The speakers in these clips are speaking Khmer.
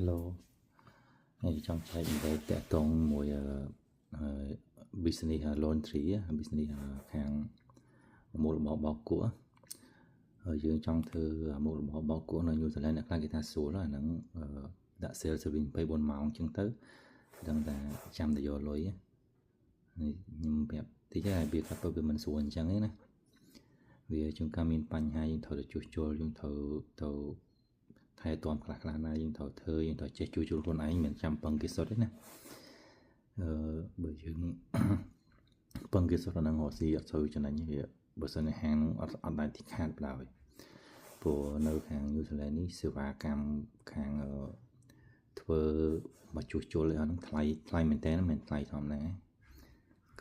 Hello ហើយចង់ចែកអំពីតកតងមួយbusiness laundry business ខាងមុខរបរបោកគក់ហើយយើងចង់ធ្វើមុខរបរបោកគក់នៅ New Zealand អ្នកខ្លះគេថាស្រួលអាហ្នឹងដាក់ sale service 24 ម៉ោងអញ្ចឹងទៅដឹងតែចាំតែយកលុយហើយខ្ញុំប្រាប់តិចហើយវាគាត់ទៅវាមិនស្រួលអញ្ចឹងទេណាវាជួនកាលមានបញ្ហាយើងត្រូវទៅជួសជុលយើងត្រូវទៅថែទាំខ្លះណាយើងត្រូវធ្វើយើងត្រូវចេះជួសជុលខ្លួនឯងមិនចាំពឹងគេសុទ្ធទេណាបើយើងពឹងគេសុទ្ធអាហ្នឹងរកស៊ីអត់សូវចំណេញវាបើសិនជាហាងអត់ដែរទីខាតបណ្ដោយព្រោះនៅខាង New Zealand នេះសេវាកម្មខាងធ្វើមកជួសជុលឲ្យហ្នឹងថ្លៃមែនតើមិនថ្លៃធម្មតា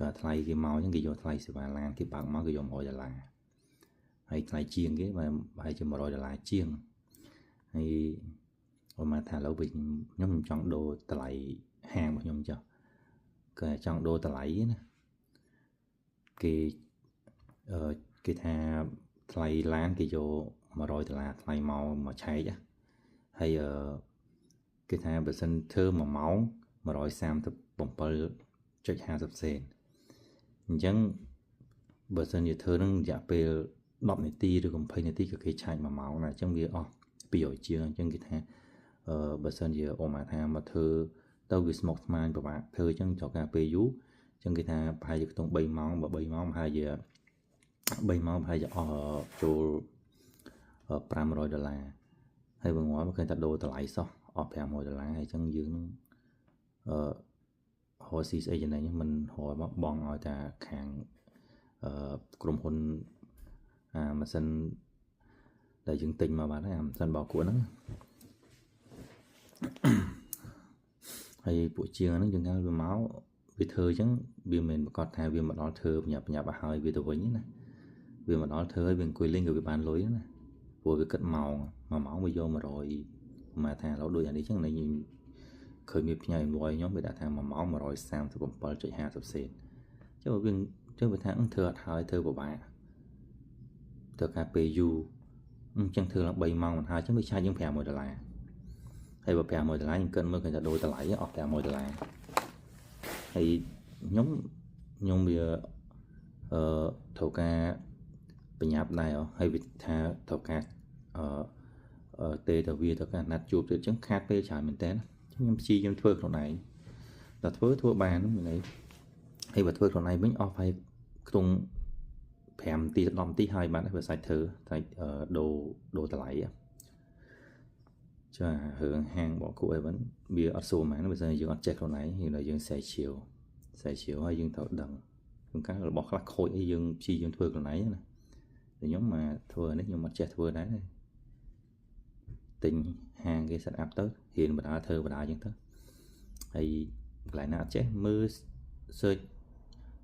ក៏ថ្លៃគេមកអញ្ចឹងគេយកថ្លៃសេវាឡានគេបើកមកគេយក$100ហើយថ្លៃជាងគេប្រហែលជា$100ជាងហើយអមមកថាឥឡូវវិញខ្ញុំចង់ដូរតម្លៃហាងរបស់ខ្ញុំចុះក៏ចង់ដូរតម្លៃណាគេថាថ្លៃឡានគេយក$100ថ្លៃមកឆែកហើយគេថាបើសិនធ្វើ1ម៉ោង137.50សេនអញ្ចឹងបើសិនជាធ្វើនឹងរយៈពេល10នាទីឬ20នាទីក៏គេឆែក1ម៉ោងដែរអញ្ចឹងវាអស់200ជាងអញ្ចឹងគេថាបើសិនជាអូម៉ាថាមកធ្វើទៅវាស្មុគស្មាញពិបាកធ្វើអញ្ចឹងចូលការពេលយូរអញ្ចឹងគេថាប្រហែលជាក្នុង3ម៉ោងបើ3ម៉ោងប្រហែលជា3ម៉ោងប្រហែលជាអស់ចូល$500ហើយបើងាប់គេថាដូរតម្លៃសោះអស់$500ហើយអញ្ចឹងយើងនឹងរកស៊ីស្អីចំណេញមិនរកមកបងឲ្យតែខាងក្រុមហ៊ុនម៉ាស៊ីនដែលយើងទិញមកបានហើយម៉ាស៊ីនបោកគក់ហ្នឹងហើយពួកជាងហ្នឹងយើងថាវាមកវាធ្វើអញ្ចឹងវាមិនប្រកាសថាវាមកដល់ធ្វើបញ្ញាឲ្យហើយវាទៅវិញណាវាមកដល់ធ្វើឲ្យវាអង្គុយលេងក៏វាបានលុយណាព្រោះវាគិតម៉ោង1ម៉ោងវាយក100មកថាឥឡូវដូចអានេះអញ្ចឹងខ្ញុំឃើញមានផ្ញើ invoice ខ្ញុំវាដាក់ថា1ម៉ោង137.50សេនចុះវាចុះវាថាធ្វើអត់ហើយធ្វើពិបាកទៅការពេលយូរអញ្ចឹងធ្វើឡើង3ម៉ោងមិនហើយអញ្ចឹងវាឆាយយើង$500ហើយបើ$500ខ្ញុំគិតមើលឃើញថាដូរតម្លៃអស់$500ហើយខ្ញុំវាត្រូវការបញ្ញាប់ដែរហើយវាថាត្រូវការទេទៅវាទៅការណាត់ជួបទៀតអញ្ចឹងខាតពេលច្រើនមែនតើខ្ញុំព្យាយាមធ្វើខ្លួនឯងតែធ្វើបានមានន័យហើយបើធ្វើខ្លួនឯងវិញអស់ហើយខ្ទង់5នាទី10នាទីហើយបានវាសាច់ធ្វើសាច់ដូរតម្លៃចារឿងហាងបោកគក់អីវិញវាអត់ស្រួលមែនបើមិនយើងអត់ចេះខ្លួនឯងយើងសេះឈៀវហើយយើងត្រូវដឹងក្នុងការរបស់ខ្លះខូចអីយើងព្យាយាមធ្វើខ្លួនឯងណាតែខ្ញុំមកធ្វើនេះខ្ញុំអត់ចេះធ្វើដែរទិញហាងគេ set up ទៅរៀនបណ្ដាធ្វើបណ្ដាអញ្ចឹងទៅហើយកន្លែងណាអត់ចេះមើល search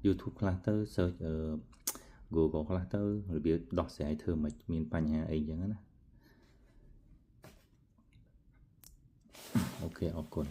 YouTube ខ្លះទៅ search Google ខ្លះទៅរបៀបដោះស្រាយធ្វើមិនមានបញ្ហាអីអញ្ចឹងណាអូខេអរគុណ